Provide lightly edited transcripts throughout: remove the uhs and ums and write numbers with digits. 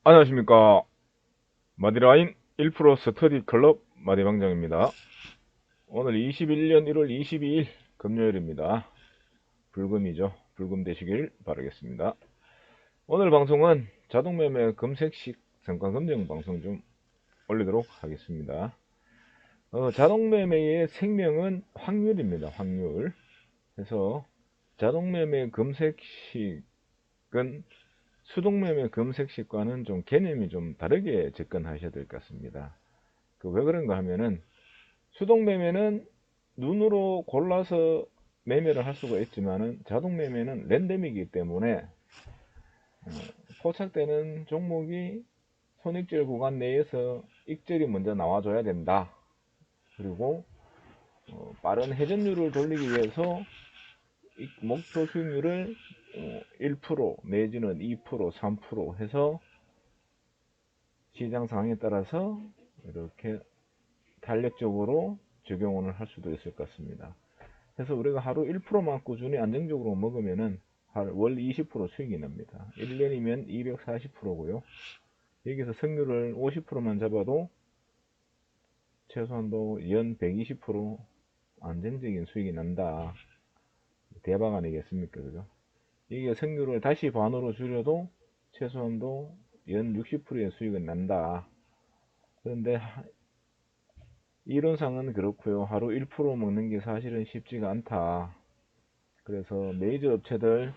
안녕하십니까. 마디라인 1% 스터디 클럽 마디방정입니다. 오늘 21년 1월 22일 금요일입니다. 불금이죠. 불금 되시길 바라겠습니다. 오늘 방송은 자동매매 검색식 성과검증 방송 좀 올리도록 하겠습니다. 자동매매의 생명은 확률입니다. 확률. 그래서 자동매매 검색식은 수동매매 검색식과는 좀 개념이 좀 다르게 접근하셔야 될 것 같습니다. 왜 그런가 하면은 수동매매는 눈으로 골라서 매매를 할 수가 있지만은 자동매매는 랜덤이기 때문에 포착되는 종목이 손익질 구간 내에서 익절이 먼저 나와줘야 된다. 그리고 빠른 회전율을 돌리기 위해서 목표 수익률을 1% 내지는 2%, 3% 해서 시장 상황에 따라서 이렇게 탄력적으로 적용을 할 수도 있을 것 같습니다. 그래서 우리가 하루 1%만 꾸준히 안정적으로 먹으면은 월 20% 수익이 납니다. 1년이면 240%고요. 여기서 승률을 50%만 잡아도 최소한도 연 120% 안정적인 수익이 난다. 대박 아니겠습니까? 그죠? 이게 승률을 다시 반으로 줄여도 최소한도 연 60%의 수익은 난다. 그런데 이론상은 그렇고요. 하루 1% 먹는 게 사실은 쉽지가 않다. 그래서 메이저 업체들,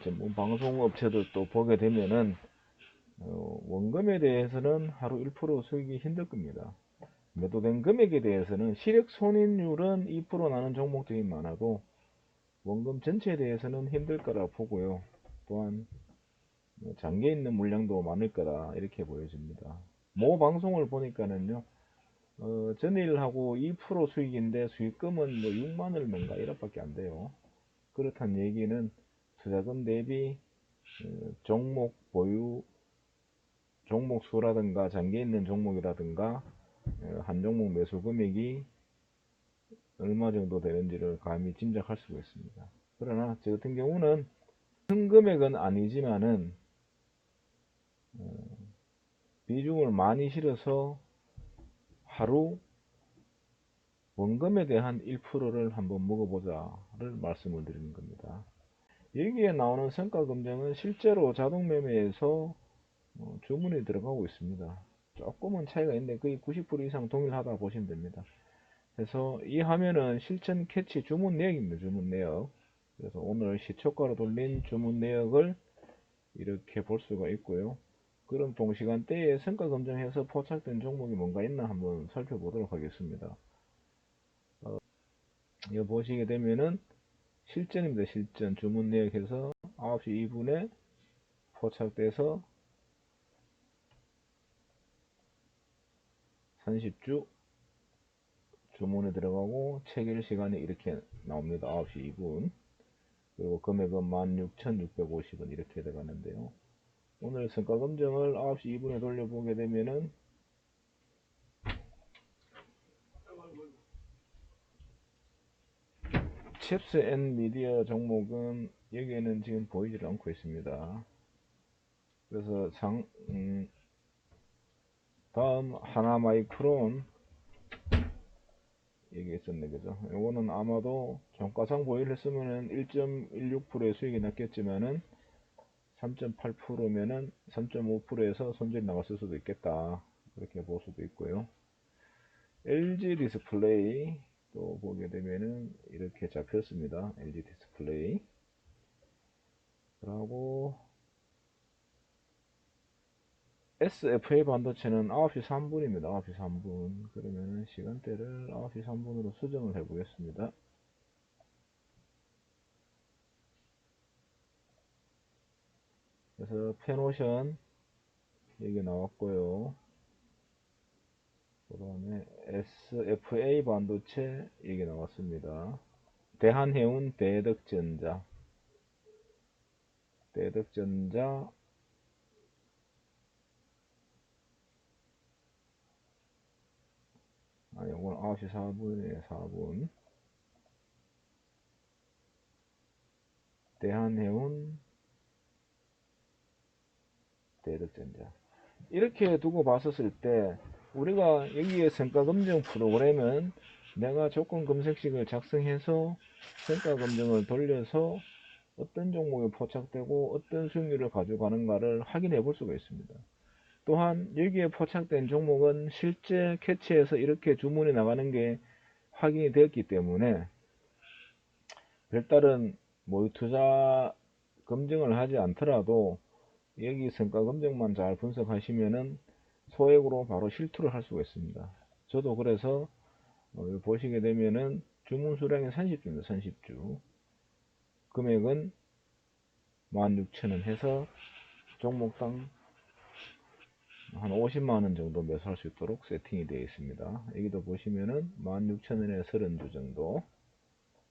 전문 방송 업체들 또 보게 되면은 원금에 대해서는 하루 1% 수익이 힘들 겁니다. 매도된 금액에 대해서는 실익 손익률은 2% 나는 종목들이 많아도 원금 전체에 대해서는 힘들 거라 보고요. 또한 잠겨 있는 물량도 많을 거라 이렇게 보여집니다. 모 방송을 보니까는요. 전일하고 2% 수익인데 수익금은 뭐 6만 얼마인가 1억밖에 안 돼요. 그렇다는 얘기는 투자금 대비 종목 보유, 종목 수라든가 잠겨 있는 종목이라든가 한 종목 매수 금액이 얼마 정도 되는지를 감히 짐작할 수가 있습니다. 그러나 저 같은 경우는 큰 금액은 아니지만은 비중을 많이 실어서 하루 원금에 대한 1%를 한번 먹어보자를 말씀을 드리는 겁니다. 여기에 나오는 성과 검증은 실제로 자동 매매에서 주문이 들어가고 있습니다. 조금은 차이가 있는데 거의 90% 이상 동일하다 보시면 됩니다. 그래서 이 화면은 실전 캐치 주문 내역입니다. 주문 내역. 그래서 오늘 시초가로 돌린 주문 내역을 이렇게 볼 수가 있고요. 그럼 동시간대에 성과 검증해서 포착된 종목이 뭔가 있나 한번 살펴보도록 하겠습니다. 이거 보시게 되면은 실전입니다. 실전 주문 내역에서 9시 2분에 포착돼서 30주 주문에 들어가고 체결 시간이 이렇게 나옵니다. 9시 2분. 그리고 금액은 16,650원 이렇게 들어가는데요. 오늘 성과 검증을 9시 2분에 돌려보게 되면은 칩스 앤 미디어 종목은 여기에는 지금 보이질 않고 있습니다. 그래서 다음 하나마이크론 여기 있었네, 그죠? 이거는 아마도 종가상 보유를 했으면은 1.16%의 수익이 났겠지만은 3.8%면은 3.5%에서 손절이 나왔을 수도 있겠다. 그렇게 볼 수도 있고요. LG 디스플레이 또 보게 되면은 이렇게 잡혔습니다. LG 디스플레이. 그리고 SFA 반도체는 9시 3분입니다. 9시 3분. 그러면은 시간대를 9시 3분으로 수정을 해 보겠습니다. 그래서 펜오션 여기 나왔고요. 그 다음에 SFA 반도체 여기 나왔습니다. 대한해운, 대덕전자, 아니 이건 9시 4분에 4분. 대한해운, 대덕전자. 이렇게 두고 봤었을 때 우리가 여기에 성과 검증 프로그램은 내가 조건 검색식을 작성해서 성과 검증을 돌려서 어떤 종목에 포착되고 어떤 수익률을 가져가는가를 확인해 볼 수가 있습니다. 또한 여기에 포착된 종목은 실제 캐치해서 이렇게 주문이 나가는 게 확인이 되었기 때문에 별다른 뭐 투자 검증을 하지 않더라도 여기 성과 검증만 잘 분석하시면은 소액으로 바로 실투를 할 수가 있습니다. 저도 그래서 보시게 되면은 주문 수량이 30주입니다. 30주. 금액은 16,000원 해서 종목당 한 50만원 정도 매수할 수 있도록 세팅이 되어 있습니다. 여기도 보시면은 16,000원에 30주 정도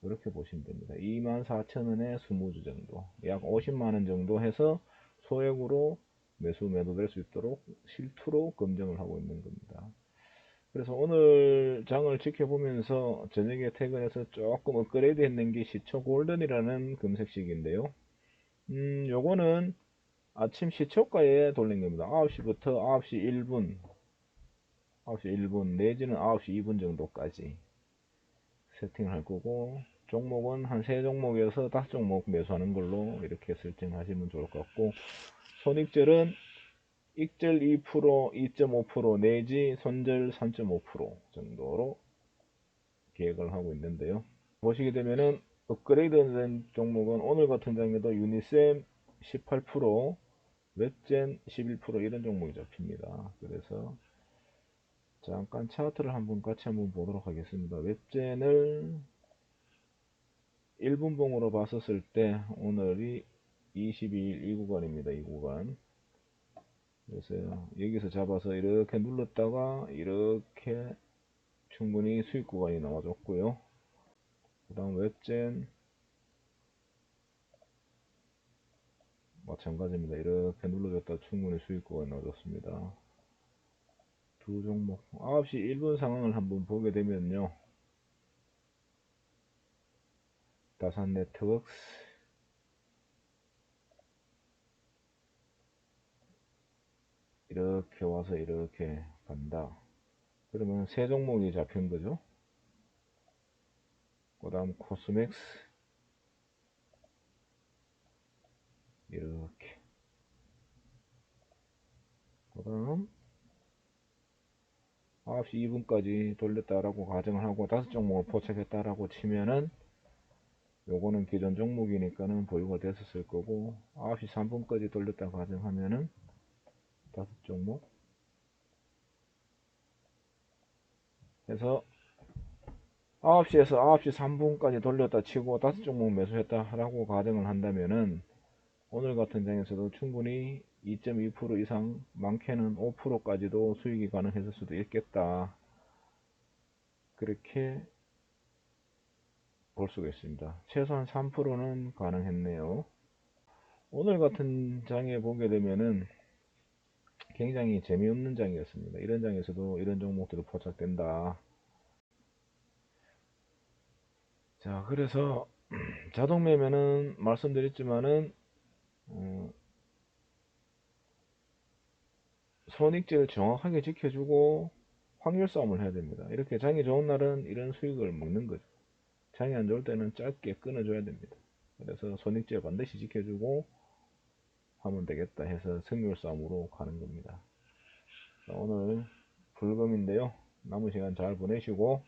이렇게 보시면 됩니다. 24,000원에 20주 정도 약 50만원 정도 해서 소액으로 매도될 수 있도록 실투로 검증을 하고 있는 겁니다. 그래서 오늘 장을 지켜보면서 저녁에 퇴근해서 조금 업그레이드 했는 게 시초 골든이라는 금색식인데요. 요거는 아침 시초가에 돌린 겁니다. 9시부터 9시 1분, 9시 1분 내지는 9시 2분 정도까지 세팅을 할 거고, 종목은 한 3종목에서 5종목 매수하는 걸로 이렇게 설정하시면 좋을 것 같고, 손익절은 익절 2%, 2.5% 내지 손절 3.5% 정도로 계획을 하고 있는데요. 보시게 되면은 업그레이드된 종목은 오늘 같은 장에도 유니셈 18%, 웹젠 11% 이런 종목이 잡힙니다. 그래서 잠깐 차트를 같이 한번 보도록 하겠습니다. 웹젠을 1분봉으로 봤었을 때 오늘이 22일 이 구간입니다. 이 구간. 그래서 여기서 잡아서 이렇게 눌렀다가 이렇게 충분히 수익 구간이 나와줬고요. 그 다음 웹젠 마찬가지입니다. 이렇게 눌러줬다 충분히 수익 구간이 나와줬습니다. 두 종목 9시 1분 상황을 한번 보게 되면요. 다산 네트워크스 이렇게 와서 이렇게 간다. 그러면 세 종목이 잡힌 거죠. 그 다음 코스맥스 이렇게. 그 다음 9시 2분까지 돌렸다라고 가정을 하고 5종목을 포착했다라고 치면은 요거는 기존 종목이니까는 보유가 됐었을 거고 9시 3분까지 돌렸다 가정하면은 5종목 해서 9시에서 9시 3분까지 돌렸다 치고 5종목 매수했다라고 가정을 한다면은 오늘 같은 장에서도 충분히 2.2% 이상 많게는 5%까지도 수익이 가능했을 수도 있겠다. 그렇게 볼 수가 있습니다. 최소한 3%는 가능했네요. 오늘 같은 장에 보게 되면은 굉장히 재미없는 장이었습니다. 이런 장에서도 이런 종목들이 포착된다. 자, 그래서 자동 매매는 말씀드렸지만은 손익제를 정확하게 지켜주고 확률 싸움을 해야 됩니다. 이렇게 장이 좋은 날은 이런 수익을 먹는 거죠. 장이 안 좋을 때는 짧게 끊어줘야 됩니다. 그래서 손익제 반드시 지켜주고 하면 되겠다 해서 승률 싸움으로 가는 겁니다. 오늘 불금인데요. 남은 시간 잘 보내시고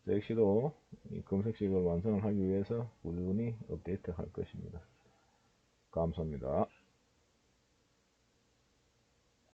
저 역시도 이 검색식을 완성을 하기 위해서 꾸준히 업데이트 할 것입니다. 감사합니다.